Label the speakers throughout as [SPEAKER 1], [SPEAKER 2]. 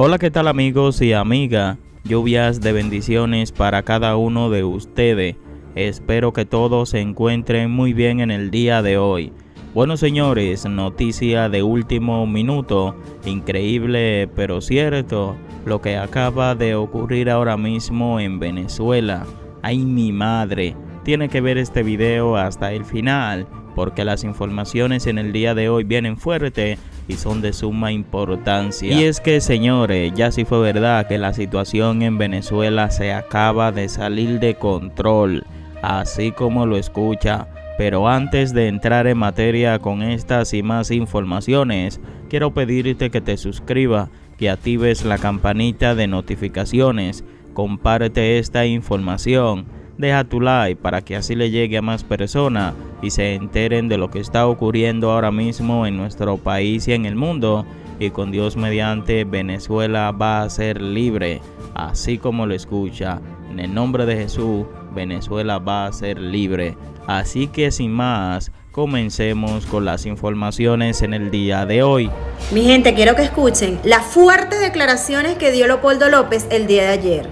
[SPEAKER 1] Hola, ¿qué tal amigos y amigas? Lluvias de bendiciones para cada uno de ustedes. Espero que todos se encuentren muy bien en el día de hoy. Bueno, señores, noticia de último minuto, increíble pero cierto, lo que acaba de ocurrir ahora mismo en Venezuela. ¡Ay, mi madre! Tiene que ver este video hasta el final, porque las informaciones en el día de hoy vienen fuertes y son de suma importancia. Y es que, señores, ya sí fue verdad que la situación en Venezuela se acaba de salir de control, así como lo escucha. Pero antes de entrar en materia con estas y más informaciones, quiero pedirte que te suscribas, que actives la campanita de notificaciones, comparte esta información, deja tu like para que así le llegue a más personas y se enteren de lo que está ocurriendo ahora mismo en nuestro país y en el mundo. Y con Dios mediante, Venezuela va a ser libre, así como lo escucha. En el nombre de Jesús, Venezuela va a ser libre. Así que sin más, comencemos con las informaciones en el día de hoy.
[SPEAKER 2] Mi gente, quiero que escuchen las fuertes declaraciones que dio Leopoldo López el día de ayer.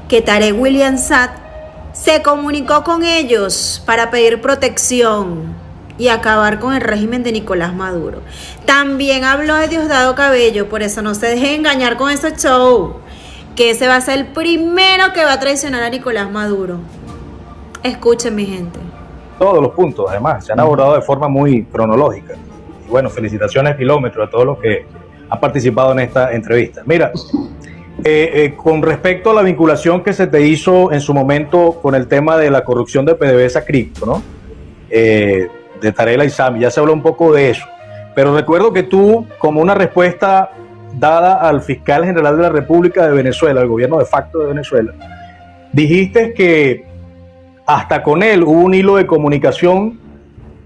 [SPEAKER 2] Que Tarek William Saab se comunicó con ellos para pedir protección y acabar con el régimen de Nicolás Maduro. También habló de Diosdado Cabello, por eso no se dejen engañar con ese show, que ese va a ser el primero que va a traicionar a Nicolás Maduro. Escuchen, mi gente.
[SPEAKER 3] Todos los puntos, además, se han abordado de forma muy cronológica. Y bueno, felicitaciones Kilómetro a todos los que han participado en esta entrevista. Mira, con respecto a la vinculación que se te hizo en su momento con el tema de la corrupción de PDVSA Cripto, ¿no? De Tarek El-Aissami, ya se habló un poco de eso. Pero recuerdo que tú, como una respuesta dada al fiscal general de la República de Venezuela, el gobierno de facto de Venezuela, dijiste que hasta con él hubo un hilo de comunicación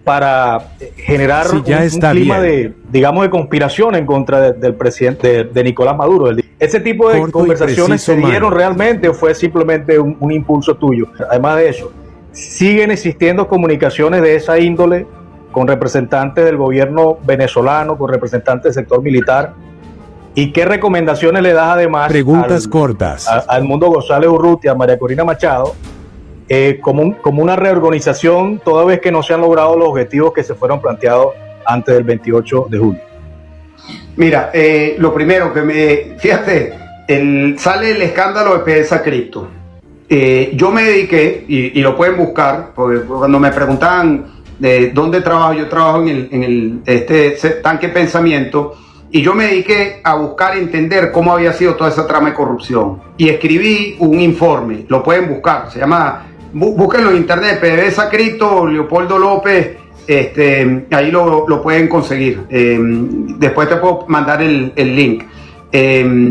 [SPEAKER 3] para generar un clima de, digamos, de conspiración en contra del presidente, de Nicolás Maduro. ¿Ese tipo de conversaciones se dieron realmente o fue simplemente un impulso tuyo? Además de eso, ¿siguen existiendo comunicaciones de esa índole con representantes del gobierno venezolano, con representantes del sector militar? ¿Y qué recomendaciones le das además al Mundo González Urrutia, a María Corina Machado, como una reorganización, toda vez que no se han logrado los objetivos que se fueron planteados antes del 28 de julio?
[SPEAKER 4] Mira, lo primero que fíjate, sale el escándalo de PDVSA Cripto. Yo me dediqué, y lo pueden buscar, porque cuando me preguntaban de dónde trabajo, yo trabajo en el tanque pensamiento, y yo me dediqué a buscar entender cómo había sido toda esa trama de corrupción. Y escribí un informe, lo pueden buscar, se llama, búsquenlo en internet, PDVSA Cripto, Leopoldo López, ahí lo pueden conseguir. Después te puedo mandar el link. Se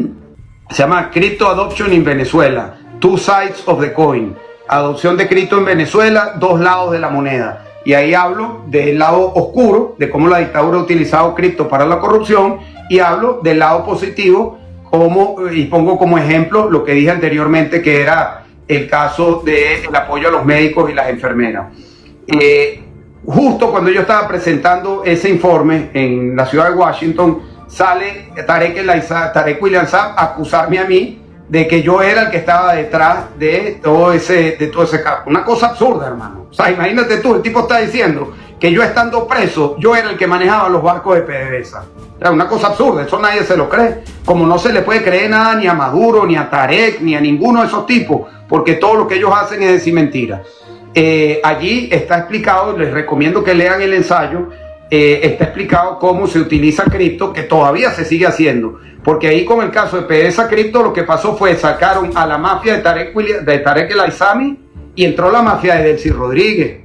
[SPEAKER 4] llama Crypto Adoption in Venezuela, Two Sides of the Coin. Adopción de cripto en Venezuela, dos lados de la moneda. Y ahí hablo del lado oscuro, de cómo la dictadura ha utilizado cripto para la corrupción, y hablo del lado positivo, y pongo como ejemplo lo que dije anteriormente, que era el caso del apoyo a los médicos y las enfermeras. Justo cuando yo estaba presentando ese informe en la ciudad de Washington, sale Tarek William Saab a acusarme a mí de que yo era el que estaba detrás de todo ese caso. Una cosa absurda, hermano. O sea, imagínate tú, el tipo está diciendo que yo estando preso, yo era el que manejaba los barcos de PDVSA. O sea, una cosa absurda, eso nadie se lo cree. Como no se le puede creer nada ni a Maduro, ni a Tarek, ni a ninguno de esos tipos, porque todo lo que ellos hacen es decir mentiras. Allí está explicado, les recomiendo que lean el ensayo, está explicado cómo se utiliza cripto, que todavía se sigue haciendo, porque ahí con el caso de PDVSA Cripto lo que pasó fue sacaron a la mafia de Tarek El-Aissami y entró la mafia de Delcy Rodríguez,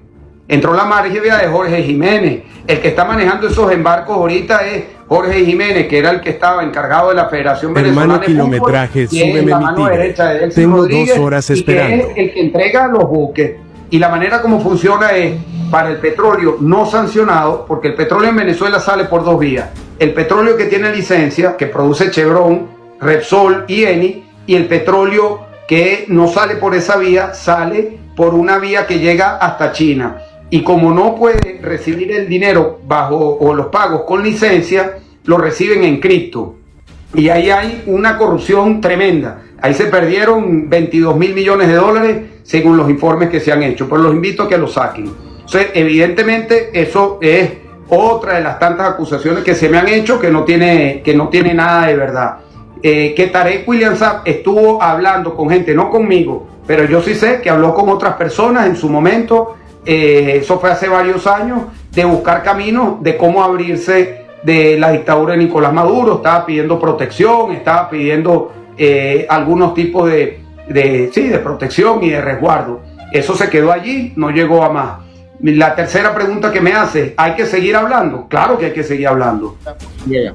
[SPEAKER 4] entró la mafia de Jorge Jiménez. El que está manejando esos embarcos ahorita es Jorge Jiménez, que era el que estaba encargado de la Federación Venezolana de
[SPEAKER 5] Kilometraje,
[SPEAKER 4] Fútbol, y es la mano derecha de Delcy Rodríguez,
[SPEAKER 5] 2 horas esperando.
[SPEAKER 4] y que es el que entrega los buques. Y la manera como funciona es para el petróleo no sancionado, porque el petróleo en Venezuela sale por dos vías: el petróleo que tiene licencia, que produce Chevron, Repsol y Eni, y el petróleo que no sale por esa vía, sale por una vía que llega hasta China. Y como no puede recibir el dinero o los pagos con licencia, lo reciben en cripto. Y ahí hay una corrupción tremenda. Ahí se perdieron 22.000 millones de dólares según los informes que se han hecho. Pero los invito a que lo saquen. Entonces, evidentemente, eso es otra de las tantas acusaciones que se me han hecho que no tiene nada de verdad. Que Tarek William Saab estuvo hablando con gente, no conmigo, pero yo sí sé que habló con otras personas en su momento, eso fue hace varios años, de buscar caminos de cómo abrirse de la dictadura de Nicolás Maduro. Estaba pidiendo protección, estaba pidiendo algunos tipos de protección y de resguardo. Eso se quedó allí, no llegó a más. La tercera pregunta que me hace, ¿hay que seguir hablando? Claro que hay que seguir hablando.
[SPEAKER 5] Yeah.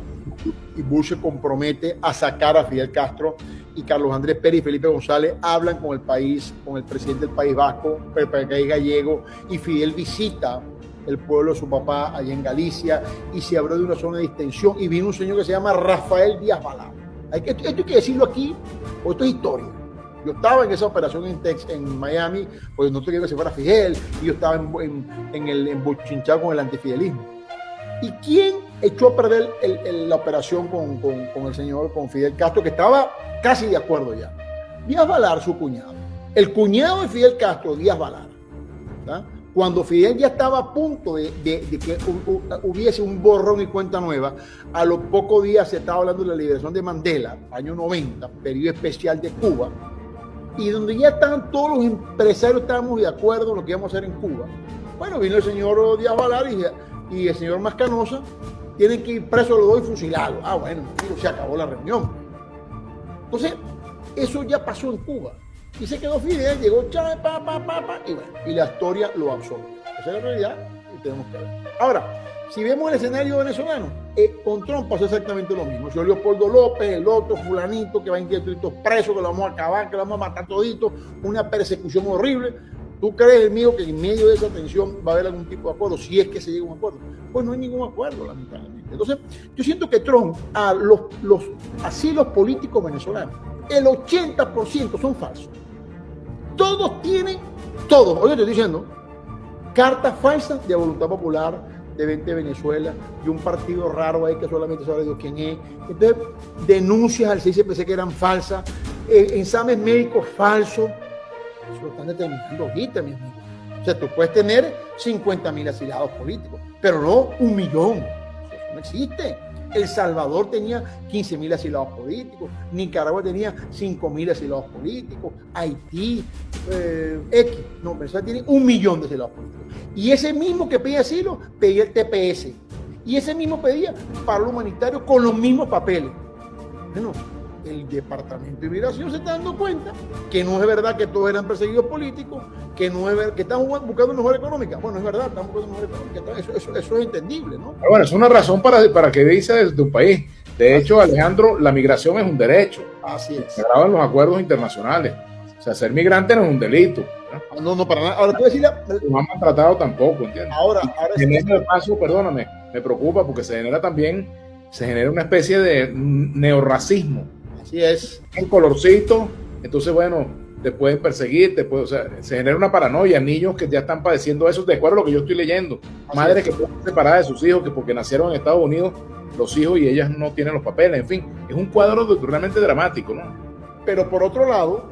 [SPEAKER 5] Y Bush se compromete a sacar a Fidel Castro, y Carlos Andrés Pérez y Felipe González hablan con el país, con el presidente del País Vasco, el país gallego, y Fidel visita el pueblo de su papá allá en Galicia y se abrió de una zona de distensión y vino un señor que se llama Rafael Díaz Balart. Esto hay que decirlo aquí, porque esto es historia. Yo estaba en esa operación en Miami, pues no quería que se fuera Fidel, y yo estaba en Bochinchao con el antifidelismo. ¿Y quién echó a perder la operación con Fidel Castro, que estaba casi de acuerdo ya? Díaz Balart, su cuñado. El cuñado de Fidel Castro, Díaz Balart, ¿tá? Cuando Fidel ya estaba a punto de que hubiese un borrón y cuenta nueva, a los pocos días se estaba hablando de la liberación de Mandela, año 90, periodo especial de Cuba, y donde ya estaban todos los empresarios, estábamos de acuerdo en lo que íbamos a hacer en Cuba. Bueno, vino el señor Díaz Balart y el señor Mascanosa, tienen que ir presos los dos y fusilados. Ah, bueno, se acabó la reunión. Entonces, eso ya pasó en Cuba. Y se quedó Fidel, llegó Chávez, y bueno, y la historia lo absorbió. Esa es la realidad y tenemos que ver. Ahora, si vemos el escenario venezolano, con Trump pasó exactamente lo mismo. Señor Leopoldo López, el otro fulanito que va a inquietos presos, que lo vamos a acabar, que lo vamos a matar todito, una persecución horrible. ¿Tú crees, amigo, que en medio de esa tensión va a haber algún tipo de acuerdo? Si es que se llega a un acuerdo. Pues no hay ningún acuerdo, lamentablemente. Entonces, yo siento que Trump, los políticos venezolanos, el 80% son falsos. Todos tienen, oye, te estoy diciendo, cartas falsas de voluntad popular, de 20 Venezuela, y un partido raro ahí que solamente sabe Dios quién es. Entonces, denuncias al CICPC que eran falsas, exámenes médicos falsos. Eso lo están determinando ahorita, mi amigo. O sea, tú puedes tener 50.000 asilados políticos, pero no 1 millón. Eso no existe. El Salvador tenía 15.000 asilados políticos, Nicaragua tenía 5.000 asilados políticos, Haití, Venezuela tiene 1 millón de asilados políticos. Y ese mismo que pedía asilo, pedía el TPS. Y ese mismo pedía paro humanitario con los mismos papeles. Bueno, el Departamento de Inmigración se está dando cuenta que no es verdad que todos eran perseguidos políticos, que no es verdad, que están buscando mejor económica. Bueno, es verdad, están buscando mejor económica. Eso es entendible, ¿no?
[SPEAKER 6] Pero bueno, es una razón para que dice desde tu país. De hecho, Alejandro, la migración es un derecho.
[SPEAKER 5] Así es.
[SPEAKER 6] Se graban los acuerdos internacionales. O sea, ser migrante no es un delito.
[SPEAKER 5] No, para nada. Ahora, tú decir,
[SPEAKER 6] no han maltratado tampoco, ¿entiendes?
[SPEAKER 5] Ahora
[SPEAKER 6] en ese caso, perdóname, me preocupa porque se genera una especie de neorracismo.
[SPEAKER 5] Así es.
[SPEAKER 6] Un colorcito, entonces, bueno, te pueden perseguir, o sea, se genera una paranoia, niños que ya están padeciendo eso, de acuerdo a lo que yo estoy leyendo. Madres que están separadas de sus hijos, que porque nacieron en Estados Unidos, los hijos y ellas no tienen los papeles, en fin, es un cuadro realmente dramático, ¿no?
[SPEAKER 5] Pero por otro lado,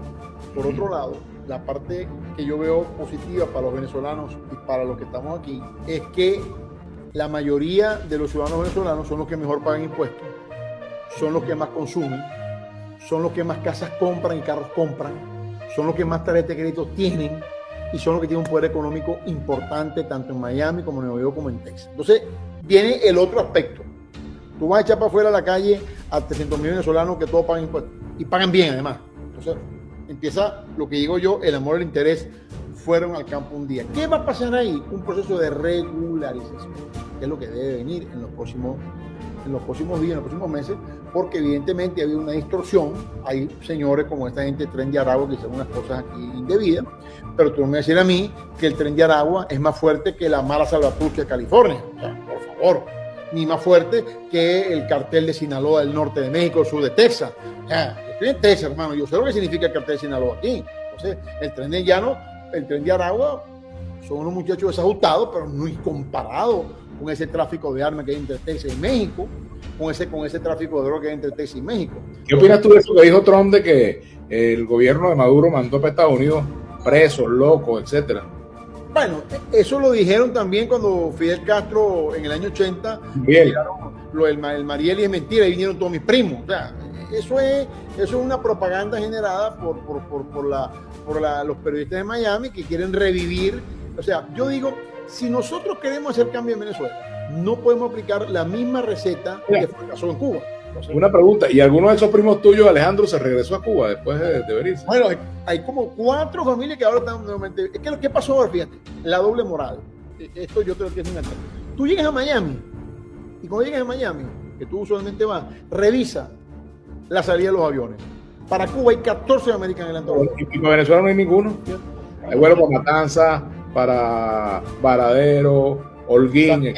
[SPEAKER 5] la parte que yo veo positiva para los venezolanos y para los que estamos aquí, es que la mayoría de los ciudadanos venezolanos son los que mejor pagan impuestos, son los que más consumen, son los que más casas compran y carros compran, son los que más tarjetas de crédito tienen y son los que tienen un poder económico importante tanto en Miami como en Nueva York como en Texas. Entonces viene el otro aspecto. Tú vas a echar para afuera a la calle a 300.000 venezolanos que todos pagan impuestos y pagan bien además. Entonces empieza lo que digo yo, el amor y el interés fueron al campo un día. ¿Qué va a pasar ahí? Un proceso de regularización, que es lo que debe venir en los próximos días, en los próximos meses, porque evidentemente ha habido una distorsión. Hay señores como esta gente del Tren de Aragua que hicieron unas cosas aquí indebidas, pero tú no me vas a decir a mí que el Tren de Aragua es más fuerte que la mala salvatrucha de California. O sea, por favor, ni más fuerte que el cartel de Sinaloa del norte de México, el sur de Texas. O sea, yo estoy en Texas, hermano, yo sé lo que significa el cartel de Sinaloa aquí. Entonces, el Tren de Aragua son unos muchachos desajustados, pero no es comparado con ese tráfico de armas que hay entre Texas y México. con ese tráfico de drogas entre Texas y México.
[SPEAKER 6] ¿Qué opinas tú de eso que dijo Trump de que el gobierno de Maduro mandó para Estados Unidos presos, locos, etcétera?
[SPEAKER 5] Bueno, eso lo dijeron también cuando Fidel Castro en el año 80 lo del el Marieli es mentira y vinieron todos mis primos. O sea, eso es una propaganda generada por los periodistas de Miami que quieren revivir. O sea, yo digo, si nosotros queremos hacer cambio en Venezuela, no podemos aplicar la misma receta que fracasó en Cuba. Entonces,
[SPEAKER 6] una pregunta, ¿y alguno de esos primos tuyos, Alejandro, se regresó a Cuba después de venirse?
[SPEAKER 5] Bueno, hay como 4 familias que ahora están nuevamente. Es que lo que pasó ahora, fíjate, la doble moral. Esto yo creo que es una cosa. Tú llegas a Miami, y cuando llegas a Miami, que tú usualmente vas, revisa la salida de los aviones. Para Cuba hay 14 American Airlines.
[SPEAKER 6] ¿Y para Venezuela no hay ninguno? Hay vuelos para Matanza, para Varadero, Holguín,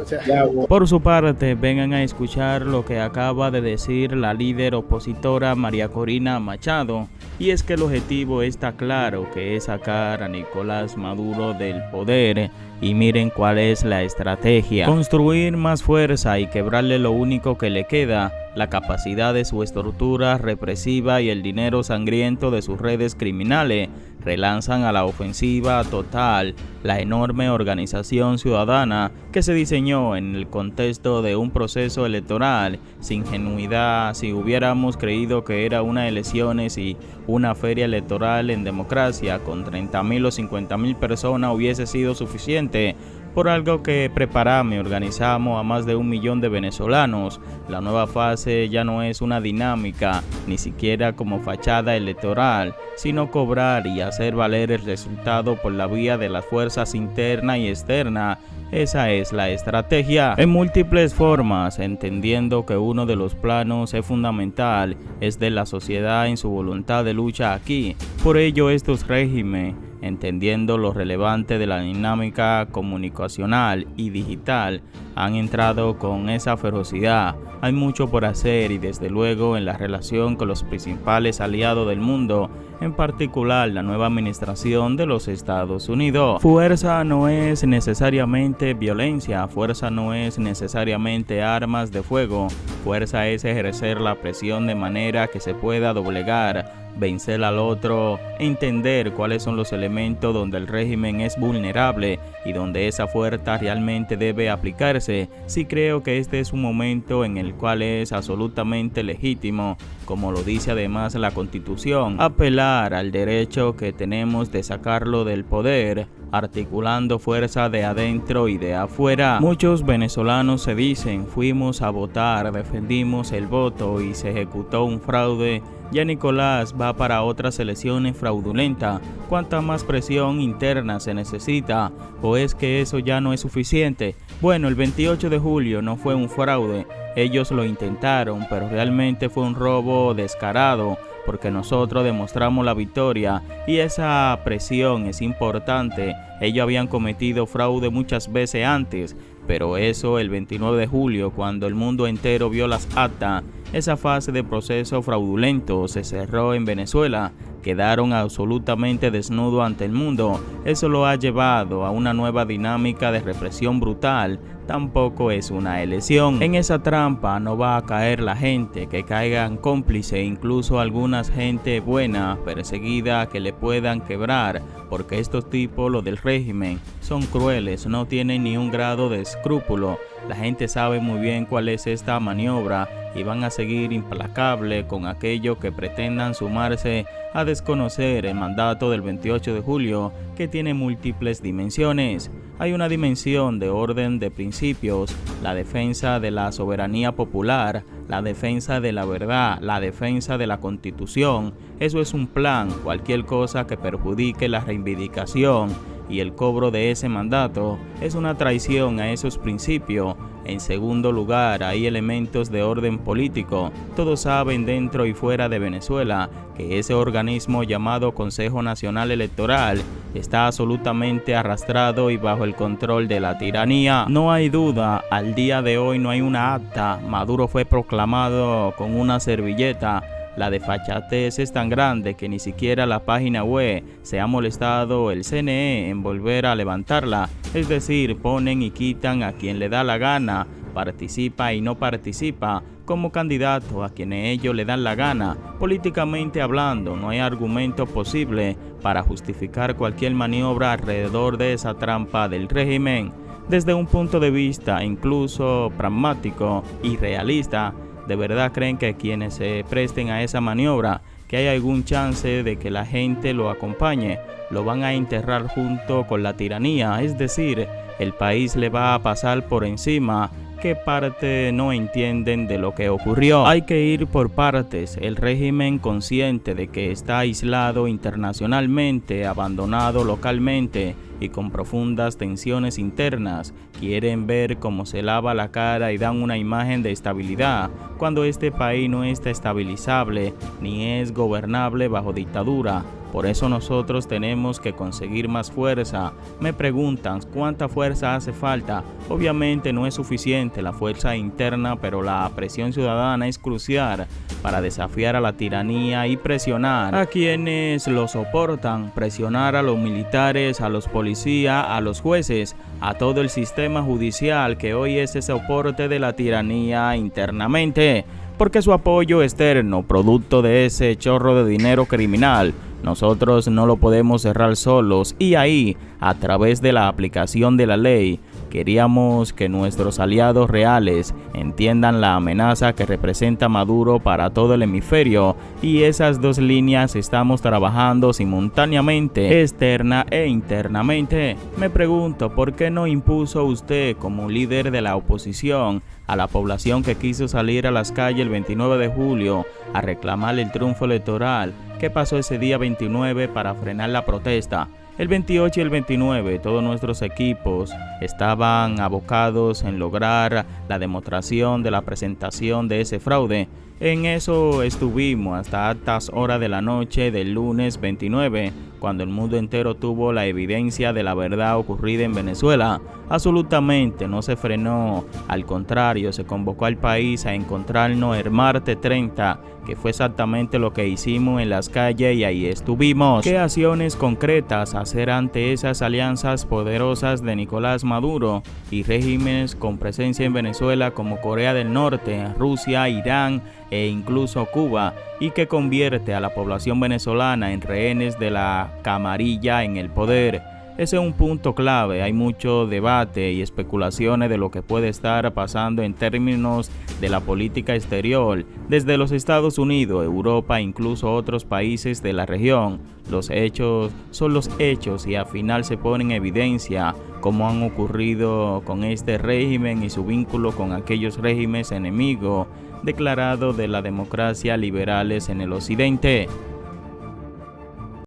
[SPEAKER 5] Santiago.
[SPEAKER 1] Por su parte, vengan a escuchar lo que acaba de decir la líder opositora María Corina Machado, y es que el objetivo está claro, que es sacar a Nicolás Maduro del poder, y miren cuál es la estrategia: construir más fuerza y quebrarle lo único que le queda, la capacidad de su estructura represiva y el dinero sangriento de sus redes criminales. Relanzan a la ofensiva total la enorme organización ciudadana que se diseñó en el contexto de un proceso electoral sin ingenuidad. Si hubiéramos creído que era unas elecciones y una feria electoral en democracia con 30.000 o 50.000 personas hubiese sido suficiente. Por algo que preparamos y organizamos a más de 1 millón de venezolanos, la nueva fase ya no es una dinámica, ni siquiera como fachada electoral, sino cobrar y hacer valer el resultado por la vía de las fuerzas internas y externas. Esa es la estrategia en múltiples formas, entendiendo que uno de los planos es fundamental, es de la sociedad en su voluntad de lucha aquí. Por ello estos regímenes, entendiendo lo relevante de la dinámica comunicacional y digital, han entrado con esa ferocidad. Hay mucho por hacer y desde luego en la relación con los principales aliados del mundo, en particular la nueva administración de los Estados Unidos. Fuerza no es necesariamente violencia, fuerza no es necesariamente armas de fuego, fuerza es ejercer la presión de manera que se pueda doblegar, vencer al otro, entender cuáles son los elementos donde el régimen es vulnerable y donde esa fuerza realmente debe aplicarse. Sí creo que este es un momento en el cual es absolutamente legítimo, como lo dice además la Constitución, apelar al derecho que tenemos de sacarlo del poder, articulando fuerza de adentro y de afuera. Muchos venezolanos se dicen, fuimos a votar, defendimos el voto y se ejecutó un fraude. Ya Nicolás va para otras elecciones fraudulentas. ¿Cuánta más presión interna se necesita? ¿O es que eso ya no es suficiente? Bueno, el 28 de julio no fue un fraude. Ellos lo intentaron, pero realmente fue un robo descarado, porque nosotros demostramos la victoria y esa presión es importante. Ellos habían cometido fraude muchas veces antes, pero eso el 29 de julio, cuando el mundo entero vio las actas, esa fase de proceso fraudulento se cerró en Venezuela. Quedaron absolutamente desnudos ante el mundo. Eso lo ha llevado a una nueva dinámica de represión brutal. Tampoco es una elección. En esa trampa no va a caer la gente, que caigan cómplices, incluso algunas gente buena, perseguida, que le puedan quebrar, porque estos tipos, los del régimen, son crueles, no tienen ni un grado de escrúpulo. La gente sabe muy bien cuál es esta maniobra y van a seguir implacable con aquellos que pretendan sumarse a desconocer el mandato del 28 de julio, que tiene múltiples dimensiones. Hay una dimensión de orden de principios, la defensa de la soberanía popular, la defensa de la verdad, la defensa de la Constitución. Eso es un plan. Cualquier cosa que perjudique la reivindicación y el cobro de ese mandato es una traición a esos principios. En segundo lugar, hay elementos de orden político. Todos saben dentro y fuera de Venezuela que ese organismo llamado Consejo Nacional Electoral está absolutamente arrastrado y bajo el control de la tiranía. No hay duda, al día de hoy no hay una acta. Maduro fue proclamado con una servilleta. La desfachatez es tan grande que ni siquiera la página web se ha molestado el CNE en volver a levantarla. Es decir, ponen y quitan a quien le da la gana. participa y no participa como candidato a quienes ellos le dan la gana. Políticamente hablando, no hay argumento posible para justificar cualquier maniobra alrededor de esa trampa del régimen. Desde un punto de vista incluso pragmático y realista, ¿de verdad creen que quienes se presten a esa maniobra, que hay algún chance de que la gente lo acompañe, lo van a enterrar junto con la tiranía? Es decir, el país le va a pasar por encima. ¿Qué parte no entienden de lo que ocurrió? Hay que ir por partes. El régimen, consciente de que está aislado internacionalmente, abandonado localmente y con profundas tensiones internas, quieren ver cómo se lava la cara y dan una imagen de estabilidad, cuando este país no está estabilizable ni es gobernable bajo dictadura. Por eso nosotros tenemos que conseguir más fuerza. Me preguntan cuánta fuerza hace falta. Obviamente no es suficiente la fuerza interna, pero la presión ciudadana es crucial para desafiar a la tiranía y presionar a quienes lo soportan, presionar a los militares, a los policías, a los jueces, a todo el sistema judicial que hoy es el soporte de la tiranía internamente, porque su apoyo externo, producto de ese chorro de dinero criminal, nosotros no lo podemos cerrar solos, y ahí, a través de la aplicación de la ley, queríamos que nuestros aliados reales entiendan la amenaza que representa Maduro para todo el hemisferio, y esas dos líneas estamos trabajando simultáneamente, externa e internamente. Me pregunto, ¿por qué no impuso usted como líder de la oposición a la población que quiso salir a las calles el 29 de julio a reclamar el triunfo electoral? ¿Qué pasó ese día 29 para frenar la protesta? El 28 y el 29 todos nuestros equipos estaban abocados en lograr la demostración de la presentación de ese fraude. En eso estuvimos hasta altas horas de la noche del lunes 29, cuando el mundo entero tuvo la evidencia de la verdad ocurrida en Venezuela. Absolutamente no se frenó, al contrario, se convocó al país a encontrarnos el martes 30, que fue exactamente lo que hicimos en las calles, y ahí estuvimos. ¿Qué acciones concretas hacer ante esas alianzas poderosas de Nicolás Maduro y regímenes con presencia en Venezuela como Corea del Norte, Rusia, Irán e incluso Cuba, y que convierte a la población venezolana en rehenes de la camarilla en el poder? Ese es un punto clave. Hay mucho debate y especulaciones de lo que puede estar pasando en términos de la política exterior desde los Estados Unidos, Europa e incluso otros países de la región. Los hechos son los hechos, y al final se pone en evidencia cómo han ocurrido con este régimen y su vínculo con aquellos regímenes enemigos declarados de la democracia liberales en el occidente.